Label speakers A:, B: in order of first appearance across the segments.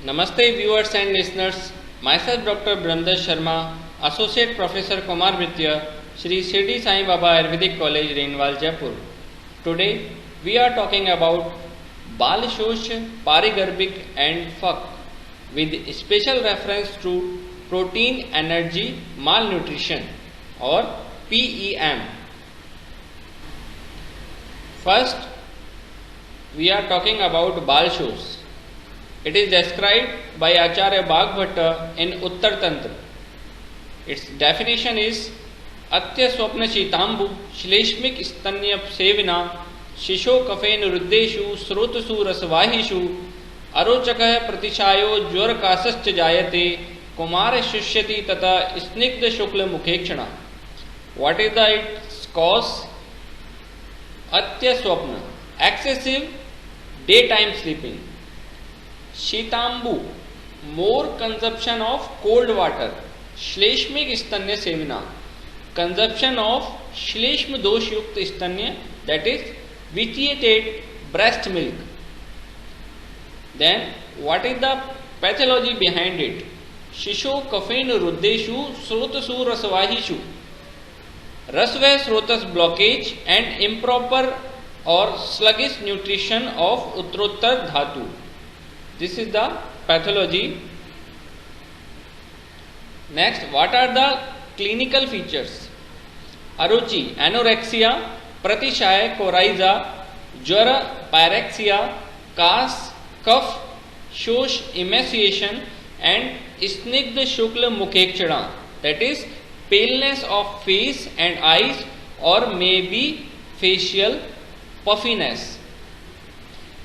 A: Namaste viewers and listeners. Myself Dr. Brandas Sharma, Associate Professor Kumar Vidya, Shri Shirdi Sai Baba Ayurvedic College, Renwal, Jaipur. Today we are talking about Bal Shosh, Parigarbhic and Fuck with special reference to protein energy malnutrition or PEM. First, we are talking about Bal Shosh. It is described by Acharya Bhagbhatta in Uttar Tantra. Its definition is Atya Swapna Shitambu Shleshmik Stanya Sevina Shisho Kafein Ruddeshu Srotasu Rasvahishu Arochakah Pratishayo Jwar Kasascha Jayate Kumara Shushyati Tata Snigdha Shukla Mukhekshana. What is its cause? Atya Swapna, excessive daytime sleeping. Shitambu, more consumption of cold water. Shleshmik Stanya Sevina, consumption of Shleshma Dosh Yukta Stanya, that is vitiated breast milk. Then, what is the pathology behind it? Shisho Kafein Ruddeshu Srotasu Rasvahishu, Rasva Srotas blockage and improper or sluggish nutrition of Uttrottar Dhatu. This is the pathology. Next, what are the clinical features? Aruchi, anorexia, pratishaya, coryza, jwara, pyrexia, kas, cough, shosh, emaciation and snigdha shukla mukhekshana, that is paleness of face and eyes or maybe facial puffiness.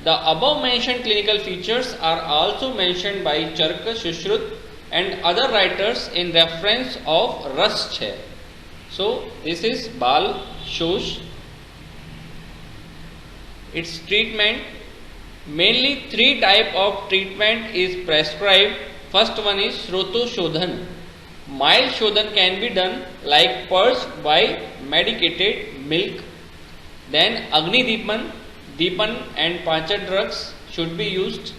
A: The above mentioned clinical features are also mentioned by Charka, Shushruta and other writers in reference of Ras Chhay. So, this is Bal Shosh. Its treatment, mainly three type of treatment is prescribed. First one is Shroto Shodhan. Mild Shodhan can be done like purge by medicated milk. Then Agni Deepan, Deepan and Pancha drugs should be used.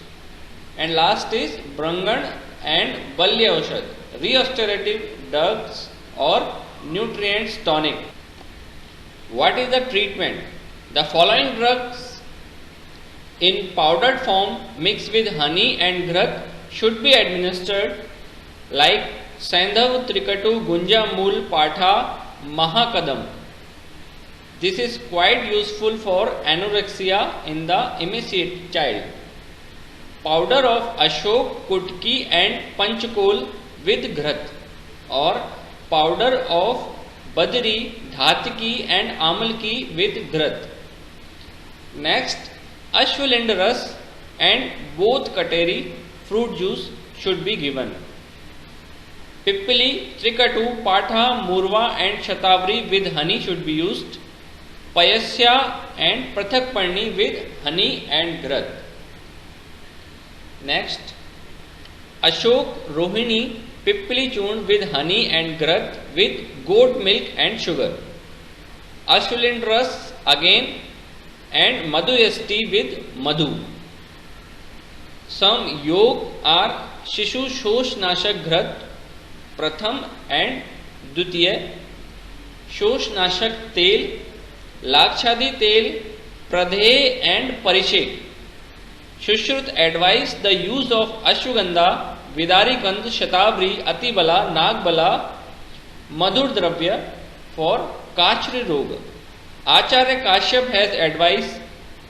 A: And last is Brangan and Balya Oshad, restorative drugs or nutrients tonic. What is the treatment? The following drugs in powdered form mixed with honey and ghat should be administered like Sandhav, Trikatu, Gunja, Mool, Patha, Mahakadam. This is quite useful for anorexia in the emaciate child. Powder of Ashok, Kutki and Panchkol with ghat or powder of Badri, Dhatki and Amalki with ghat. Next, Ashwalind Ras and both Kateri fruit juice should be given. Pippili, Trikatu, Patha, Murva and Shatavari with honey should be used. Payasya and Prathak Parni with honey and ghat. Next, Ashok, Rohini, Pippili churn with honey and ghat with goat milk and sugar. Ashwalind Ras again and Madhu Yasti with Madhu. Some yog are Shishu Shosh Nashak Ghat, Pratham and Dutiya, Shosh Nashak Tel, Lakshadi Tel, Pradhe and Parishek. Shushruta advised the use of Ashwagandha, Vidari Kand, Shatabri, Atibala, Nagbala, Madhur Dravya for Kachri Roga. Acharya Kashyap has advised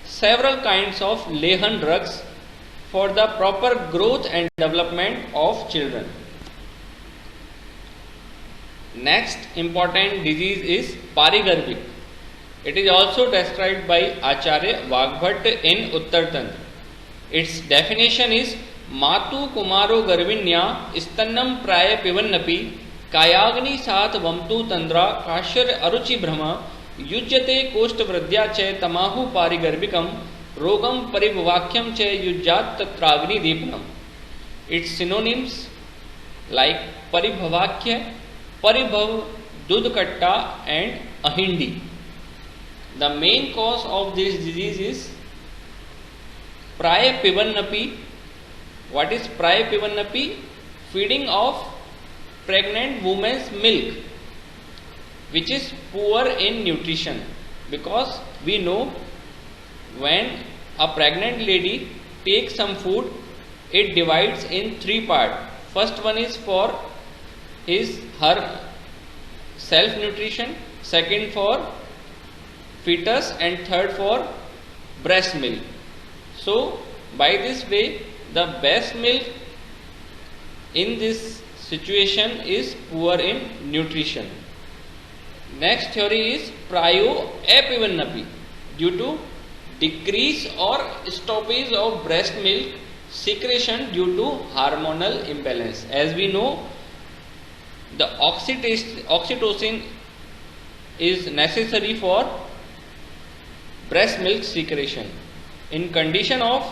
A: several kinds of Lehan drugs for the proper growth and development of children. Next important disease is Parigarbhic. It is also described by Acharya Bhagbhatta in Uttar Tantra. Its definition is Matu Kumaro Garvinya Istannam Praya Pivannapi Kayagni Sat Vamtu Tandra Kashyar Aruchi Brahma Yujyate Koshta Vradya Che Tamahu Parigarbhikam Rogam Paribhavakyam Che Yujjat Tatragni Deepanam. Its synonyms like Paribhavakya, Paribhav, Dudkatta and Ahindi. The main cause of this disease is Praya Pivannapi What is Prai-Pivannapi? Feeding of pregnant woman's milk, which is poor in nutrition, because we know when a pregnant lady takes some food, it divides in three parts. First one is for her self nutrition, second for fetus, and third for breast milk. So by this way, the best milk in this situation is poor in nutrition. Next theory is Prio-Epivannapi. Due to decrease or stoppage of breast milk secretion due to hormonal imbalance. As we know, the oxytocin is necessary for breast milk secretion. In condition of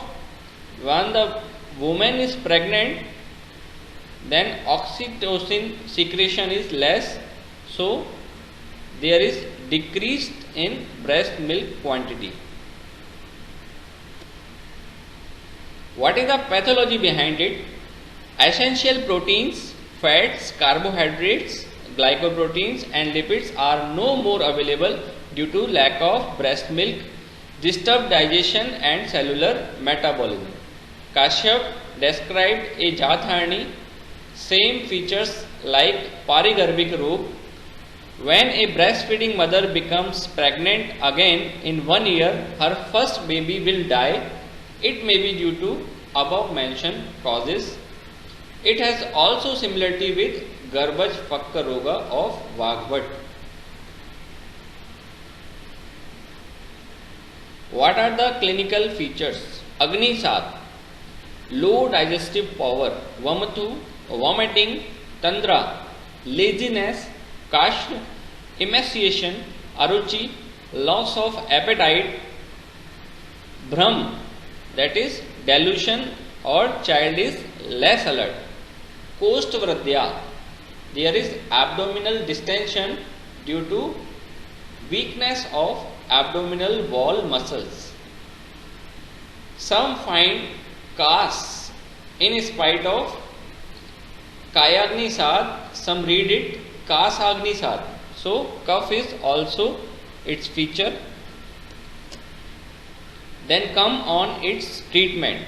A: when the woman is pregnant, then oxytocin secretion is less, so there is decreased in breast milk quantity. What is the pathology behind it? Essential proteins, fats, carbohydrates, glycoproteins and lipids are no more available due to lack of breast milk, disturbed digestion and cellular metabolism. Kashyap described a Jatharani, same features like Parigarbic Rog. When a breastfeeding mother becomes pregnant again in 1 year, her first baby will die. It may be due to above mentioned causes. It has also similarity with Garbhaj Fakka Roga of Vagbhat. What are the clinical features? Agnisat, low digestive power, Vamatu, vomiting, Tandra, laziness, Kashya, emaciation, Aruchi, loss of appetite, Bhram, that is delusion or child is less alert. Koshtavradya, there is abdominal distension due to weakness of abdominal wall muscles. Some find Kas in spite of Kayagnisad, some read it Kasagnisad. So cough is also its feature. Then come on its treatment.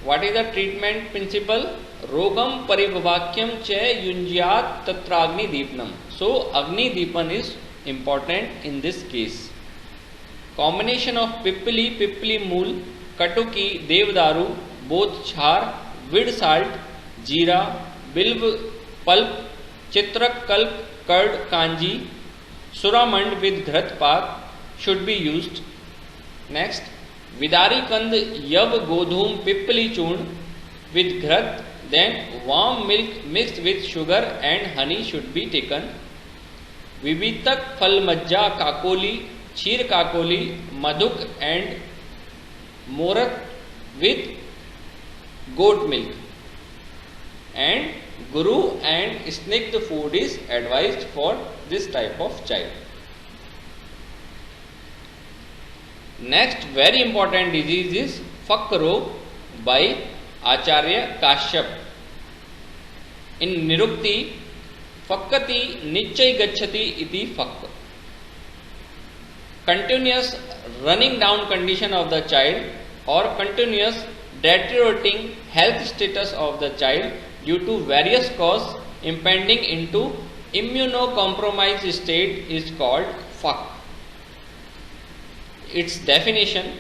A: What is the treatment principle? Rogam paribhavakyam cha yunjyat tatragni deepanam. So Agni Deepan is important in this case. Combination of Pippili, Pippili Mool, Katuki, Devdaru, both char, vid salt, jeera, bilv pulp, chitrak kalp, curd, kanji, suramand with ghrat pak should be used. Next, Vidari Kand Yav Godhum Pippali Churn with ghrat, then warm milk mixed with sugar and honey should be taken. Vivitak Phal Majja Kakoli, Cheer Kakoli, Madhuk and Morat with goat milk. And Guru and Snigdh food is advised for this type of child. Next very important disease is Fakka Rog by Acharya Kashyap. In Nirukti, Fakkati Nichai Gachati iti Fakka. Continuous running down condition of the child or continuous deteriorating health status of the child due to various causes impending into immunocompromised state is called Fakk. Its definition: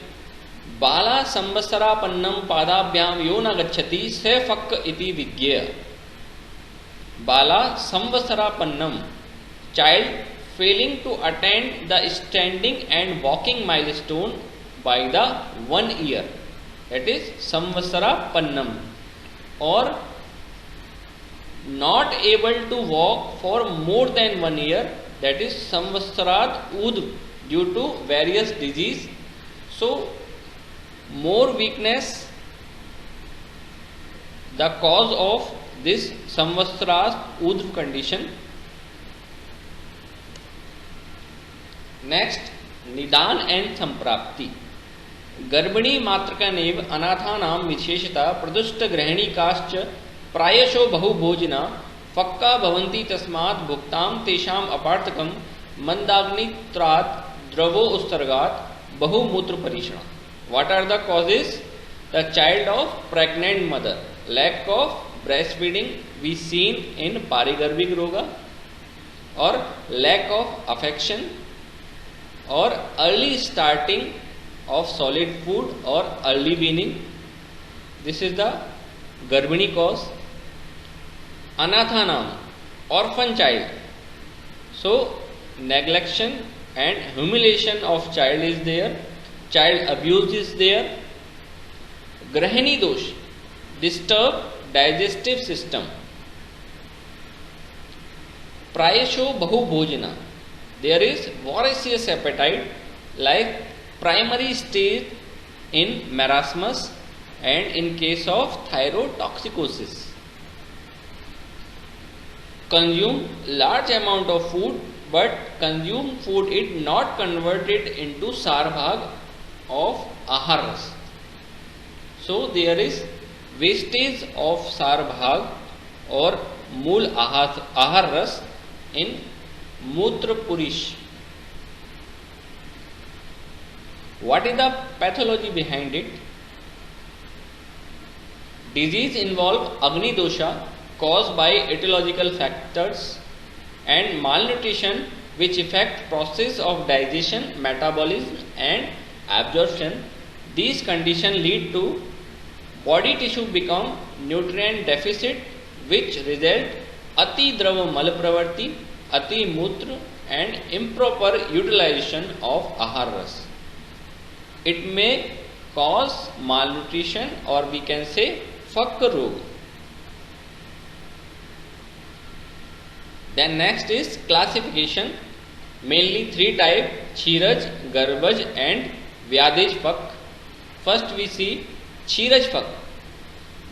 A: Bala samvatsara pannam padabhyam yo na gacchati se fakk iti vigya. Bala samvatsara pannam, child failing to attain the standing and walking milestone by the 1 year, that is samvatsara pannam, or not able to walk for more than 1 year, that is samvatsarat udv, due to various disease. So more weakness the cause of this samvatsarat udv condition. Next, Nidan and Samprapti. गर्भिणी मातृकनेव अनाथानां विशेषता प्रदुष्टगृहिणीकाश्च प्रायशो बहुभोजिना फक्का भवन्ति तस्मात् भुक्तां तेषाम् अपार्थकं मंदाग्नित्रात् द्रवो उत्सर्गात् बहुमूत्रपरीक्षण. What are the causes? The child of pregnant mother, lack of breastfeeding we seen in parigarbhic roga, or lack of affection, or early starting of solid food or early weaning. This is the garbhini cause. Anathanam, orphan child. So neglection and humiliation of child is there, child abuse is there. Grahini dosh, disturbed digestive system. Prayasho bahu bhojana, there is voracious appetite like primary stage in marasmus and in case of thyrotoxicosis. Consume large amount of food but consume food it not converted into sarbhag of ahar ras. So there is wastage of sarbhag or mool ahar ras in mutra purish. What is the pathology behind it? Disease involve Agni dosha caused by etiological factors and malnutrition which affect process of digestion, metabolism and absorption. These conditions lead to body tissue become nutrient deficit which result ati drava mal pravarti, ati mutra and improper utilization of ahar ras. It may cause malnutrition or we can say fakka rog. Then next is classification, mainly three types: Chiraj, Garbhaj and Vyadej Fak. First we see Chiraj Fak.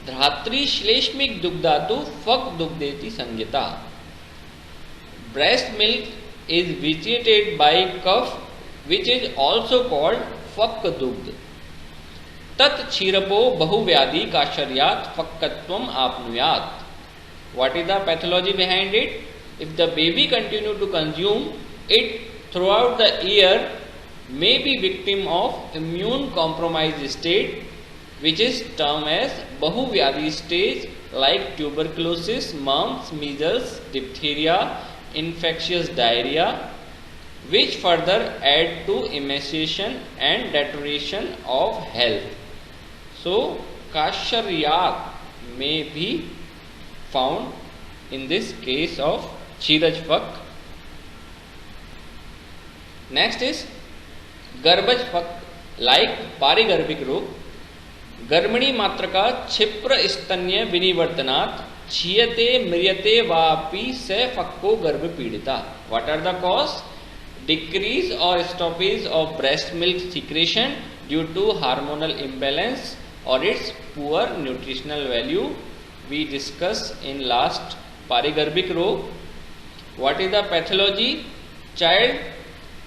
A: Dhatri Shleshmik Dugdatu Fak Dugdeti Sangyata. Breast milk is vitiated by cough which is also called Fak Dugd. Tat Chirapo Bahuvyadi Kasharyat Fakkatvam Apnuyat. What is the pathology behind it? If the baby continue to consume it throughout the year, may be victim of immune compromised state which is termed as Bahuvyadi stage like tuberculosis, mumps, measles, diphtheria, infectious diarrhea, which further add to emaciation and deterioration of health. So, Kasharyat may be found in this case of Chiraj Fak. Next is Garbhaj Fak, like Parigarbhic Rog. Garmini Matraka Chipra Istanya Vinivartanat Chiyate Mriyate Vapi Se Fakko Garbha Pidita. What are the cause? Decrease or stoppage of breast milk secretion due to hormonal imbalance or its poor nutritional value. We discussed in last Parigarbhic Rog. What is the pathology? Child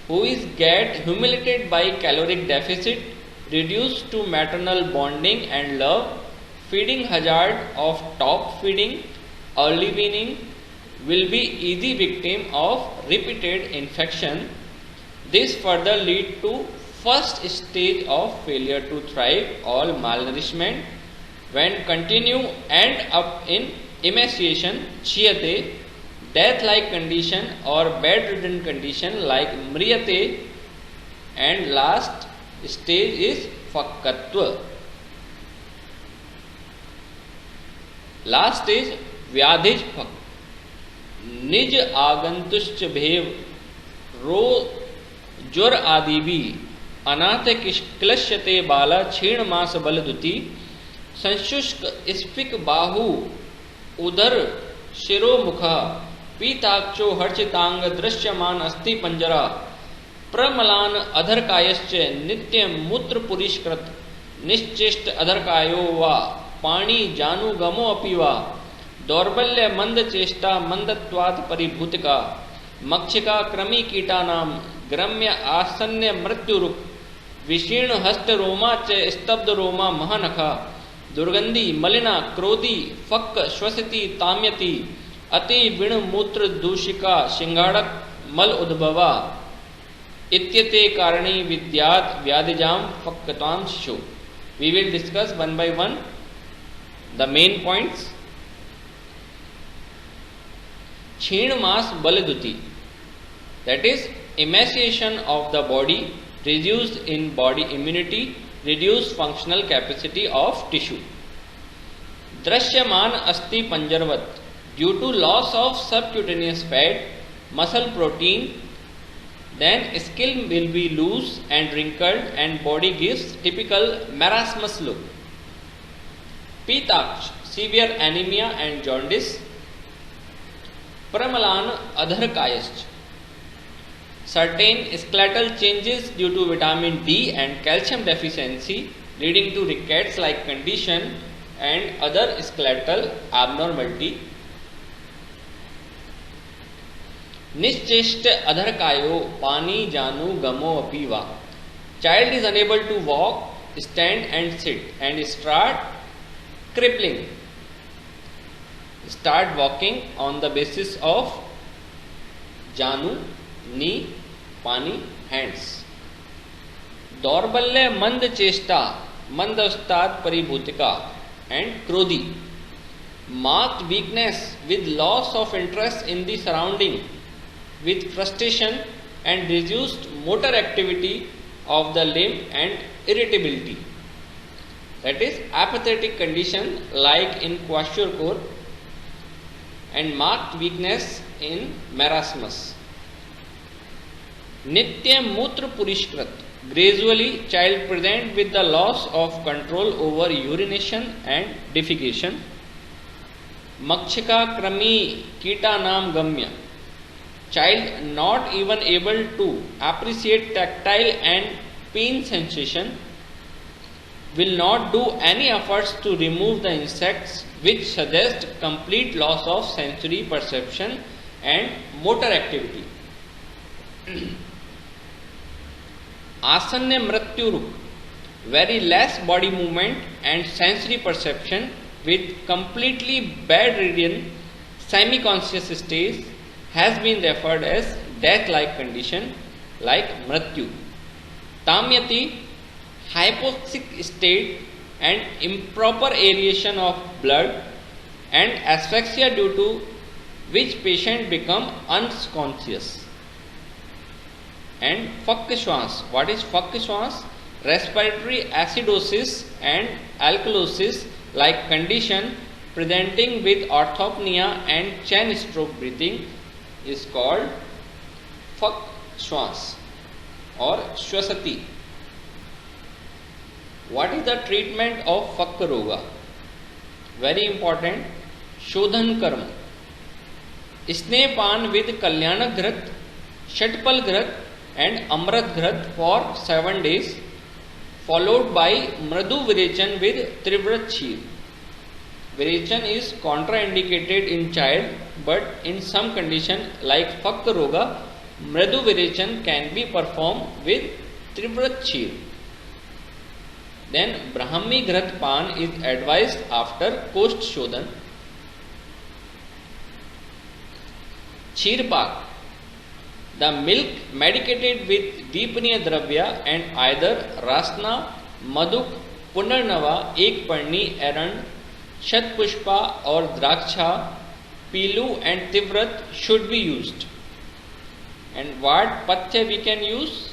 A: who is get humiliated by caloric deficit, reduced to maternal bonding and love, feeding hazard of top feeding, early weaning, will be easy victim of repeated infection. This further lead to first stage of failure to thrive or malnourishment. When continue end up in emaciation, chiyate, death-like condition or bedridden condition like mriyate, and last stage is fakkatva. Last stage vyadhij fak. निज आगंतुश्च भेव रो ज्वर आदि भी अनाथ क्लश्यते बाला क्षीण मास बलदुति संशुष्क स्फिक बाहु उदर शिरोमुखा पीताक्षो हर्षितांग दृश्यमान अस्ति पंजरा प्रमलान अधरकायश्च नित्य मूत्र पुरिष्कृत निश्चेष्ट अधरकायो वा पाणी जानुगमो अपि वा दौर्बल्य मंद चेष्टा मंदत्वात् परिभूतिका मक्षिका क्रमी कीटानाम ग्रम्य आसन्य मृत्युरुक विशीर्ण हस्त रोमा च स्तब्ध रोमा महानखा दुर्गंधी मलिना क्रोधी फक्क श्वसति ताम्यति अति विण मूत्र दूषिका सिंगाड़क मल उद्भवा इत्यते कारणी विद्यात व्याधिजाम फक्कतांशो. We will discuss one by one the main points. क्षीण मास बलदुति, that is emaciation of the body, reduced in body immunity, reduced functional capacity of tissue. दृश्यमान अस्थि पंजरवत, due to loss of subcutaneous fat, muscle protein, then skin will be loose and wrinkled and body gives typical marasmus look. Pitaksh, severe anemia and jaundice. Pramalan adharkayascha, certain skeletal changes due to vitamin D and calcium deficiency leading to rickets like condition and other skeletal abnormality. निश्चेष्ट अधरकायो पानी जानू गमो अपीवा, child is unable to walk, stand and sit and start crippling, start walking on the basis of janu knee, pani hands. दौर्बल्य मंद चेष्टा मंद उस्ताद परिभूतिका and क्रोधी. Marked weakness with loss of interest in the surrounding, with frustration and reduced motor activity of the limb and irritability, that is apathetic condition like in kwashiorkor, and marked weakness in marasmus. Nitya mutra purishkrat, gradually child present with the loss of control over urination and defecation. Makshika krami kita nam gamya, child not even able to appreciate tactile and pain sensation, will not do any efforts to remove the insects, which suggest complete loss of sensory perception and motor activity. Asanya mrityuruk, very less body movement and sensory perception with completely bedridden semi-conscious stage has been referred as death-like condition like mrityu. Tamyati, hypoxic state and improper aeration of blood and asphyxia, due to which patient become unconscious. And Fakshwas, what is Fakshwas? Respiratory acidosis and alkalosis like condition presenting with orthopnea and chain stroke breathing is called Fakshwas or Shwasati. What is the treatment of Fakka Roga? Very important. Shodhan Karma, Snepan with Kalyanak Ghrat, Shatpal Ghrat and Amrat Ghrat for 7 days, followed by Mradu Virechan with Trivrat Kheer. Virechan is contraindicated in child, but in some condition like Fakka Roga, Mradu Virechan can be performed with Trivrat Kheer. Then Brahmi Ghrat Pan is advised after Kost Shodhan. Kheerpak, the milk medicated with deepaniya dravya and either Rasna, Maduk, Punarnava, Ekparni, Erand, Shatpushpa or Draksha, Pilu and Tivrat should be used. And what Pathya we can use?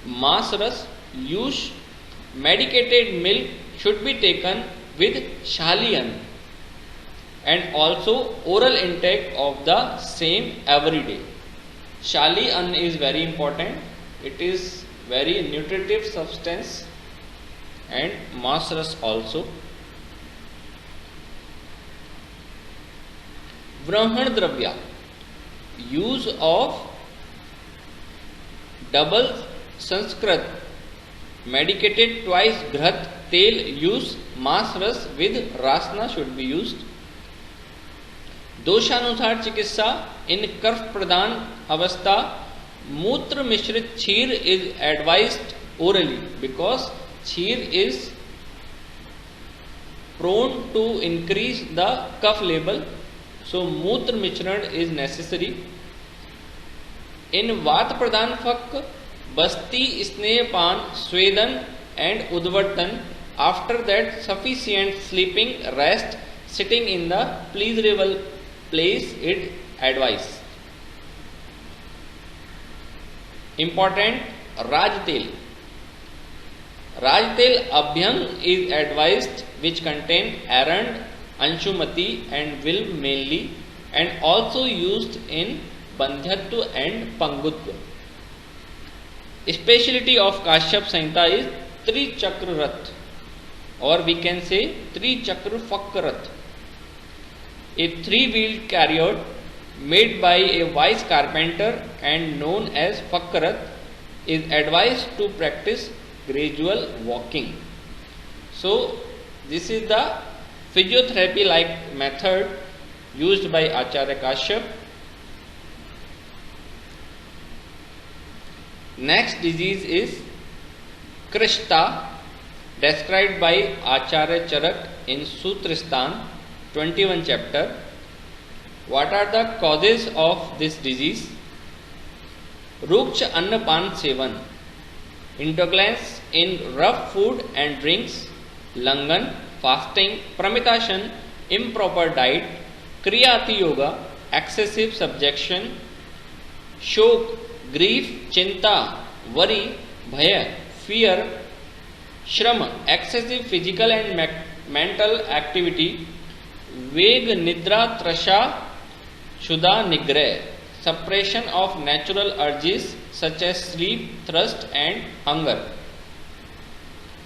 A: Masras, Yush, medicated milk should be taken with Shaliyan, and also oral intake of the same every day. Shaliyan is very important. It is very nutritive substance, and Masras also. Brahman Dravya, use of double Sanskrit, medicated twice Ghrat Tel use, Masras with Rasna should be used. दोषानुसार चिकित्सा, इन कर्फ प्रदान अवस्था मूत्र मिश्रित क्षीर is advised orally because Kheer is prone to increase the cough level, so Mutra Michran is necessary. In Vat Pradhan Fak, Basti, Snehapan, Swedan and Udvartan. After that, sufficient sleeping, rest, sitting in the pleasurable place is advised. Important Rajtel. Rajtel Abhyang is advised, which contain Arand, Anshumati and will mainly, and also used in Bandhyatva and Pangutva. Speciality of Kashyap Samhita is Trichakra Rath, or we can say Trichakra Fakkarat, a three-wheeled chariot made by a wise carpenter and known as Fakkarat is advised to practice gradual walking. So, this is the physiotherapy like method used by Acharya Kashyap. Next disease is Krishta, described by Acharya Charak in Sutristan 21 chapter. What are the causes of this disease? Ruksh Annapan Sevan, intolerance in rough food and drinks, Langan, fasting, Pramitashan, improper diet, Kriyati Yoga, excessive subjection, Shok, grief, Chinta, worry, Bhaya, fear, Shram, excessive physical and mental activity, Veg, Nidra, Trasha, Shuddha, Nigrah, suppression of natural urges such as sleep, thirst and hunger.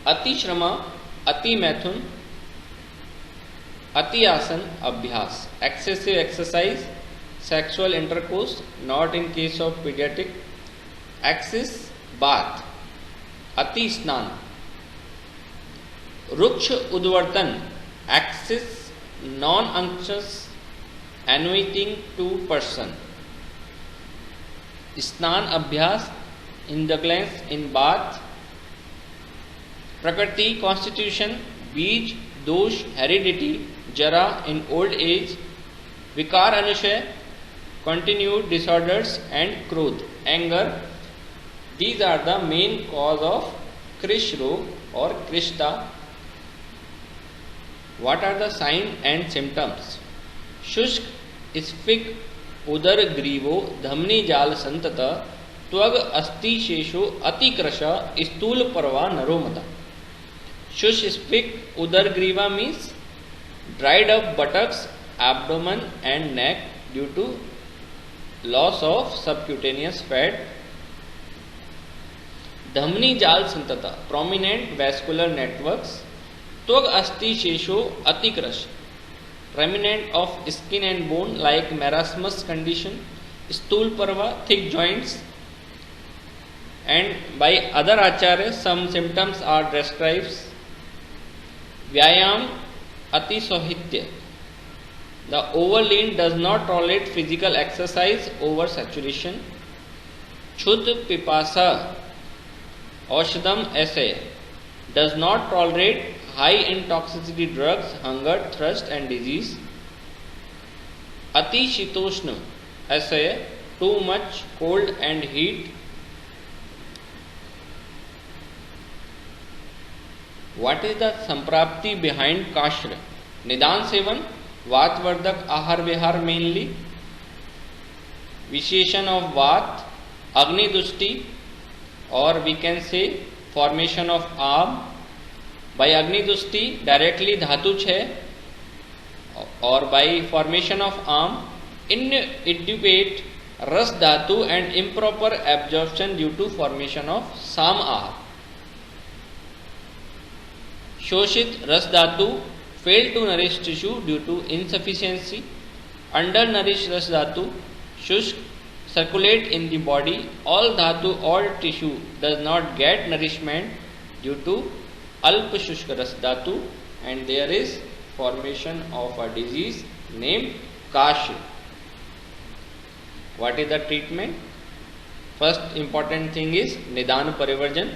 A: Ati Shrama, Ati Mathun, Ati Asan, Abhyas, excessive exercise, sexual intercourse, not in case of pediatric, excess bath, Ati Snan. Ruksh Udvartan, excess non-unctuous annoying to person. Snan Abhyas, indulgence in bath. Prakriti, constitution. Bij, dosh, heredity. Jara, in old age. Vikar Anushay, continued disorders. And Krodh, anger. These are the main cause of Krish Rog or Krishta. What are the signs and symptoms? Shushk, स्फिक, उदर ग्रीवो, धमनी जाल संतत, त्वग अस्थि शेषो, अतिक्रश, स्थूल परवा नरोमता. शुष्क स्फिक उदर ग्रीवा means dried up buttocks, abdomen and neck due to loss of subcutaneous fat. धमनी जाल संतता, prominent vascular networks. त्वग अस्थि शेषो, अतिक्रश, remnant of skin and bone like marasmus condition. Stool parva, thick joints. And by other acharyas some symptoms are described. Vyayam ati sohitya, the overlean does not tolerate physical exercise over saturation. Chud pipasa, aushadam essay, does not tolerate high in toxicity drugs, hunger, thirst and disease. Ati shitoshna, essay, too much cold and heat. What is the samprapti behind kashra? Nidan sevan, vatvardak ahar vihar mainly. Visheshan of vat, agni dushti, or we can say formation of arm. By Agni Dushti directly Dhatu है, or by formation of arm, inadequate Ras Dhatu and improper absorption due to formation of Sam Ahar. Shoshit Ras Dhatu, fail to nourish tissue due to insufficiency. Undernourished Ras Dhatu, Shushk, circulate in the body. All Dhatu, all tissue does not get nourishment due to Alpa Shushka Ras Dhatu, and there is formation of a disease named Kash. What is the treatment? First important thing is Nidan Parivarjan.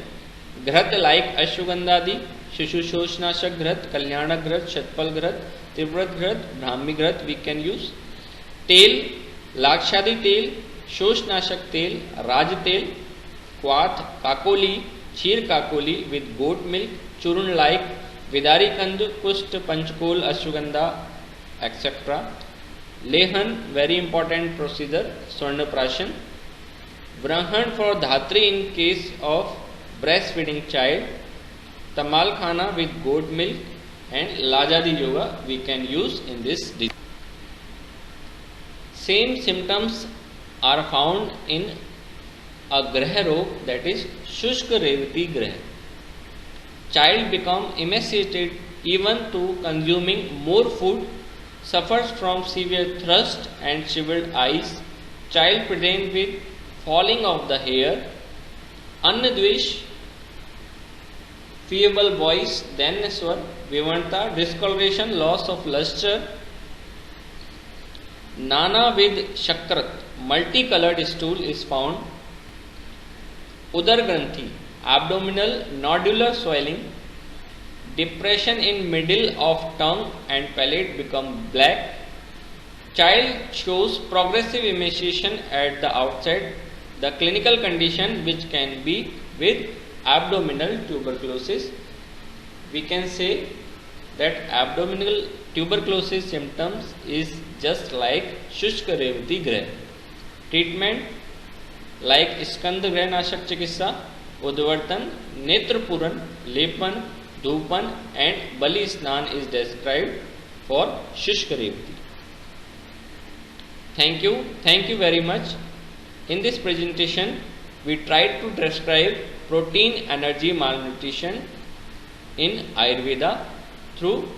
A: घृत like ashwagandhadi, शिशुशोषनाशक घृत, कल्याणक घृत, शतफल घृत, त्रिव्रत घृत, ब्राह्मी घृत we can use. तेल, लाक्षादि तेल, शोषनाशक तेल, राज तेल, क्वाथ, काकोली, क्षीर काकोली with goat milk, चूर्ण like विदारी कंद, कुष्ठ, panchakol, ashwagandha etc. लेहन, very important procedure, स्वर्ण प्राशन. ब्राह्मण for धात्री in case of breastfeeding child. तमाल खाना with goat milk and Lajadi yoga we can use in this disease. Same symptoms are found in a grah rog, that is Shushk Revati grah. Child become emaciated even to consuming more food, suffers from severe thirst and shriveled eyes. Child present with falling of the hair, Annadvesh, feeble voice, Dhanaswar, Vivanta, discoloration, loss of luster. Nana with Shakrat, multicolored stool is found. Udar Granthi, abdominal nodular swelling. Depression in middle of tongue and palate become black. Child shows progressive emaciation at the outset. The clinical condition which can be with abdominal tuberculosis. We can say that abdominal tuberculosis symptoms is just like Shushka Revati grah. Treatment like Skand grah nashak chikitsa, Udvartan, Netrapuran, Lepan, Dhupan and Bali Snan is described for Shushka Revati. Thank you very much. In this presentation, we tried to describe protein energy malnutrition in Ayurveda through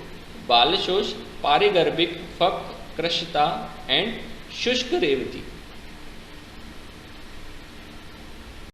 A: Balashosh, Parigarbhik, Fak, Krashita and Shushka Revati.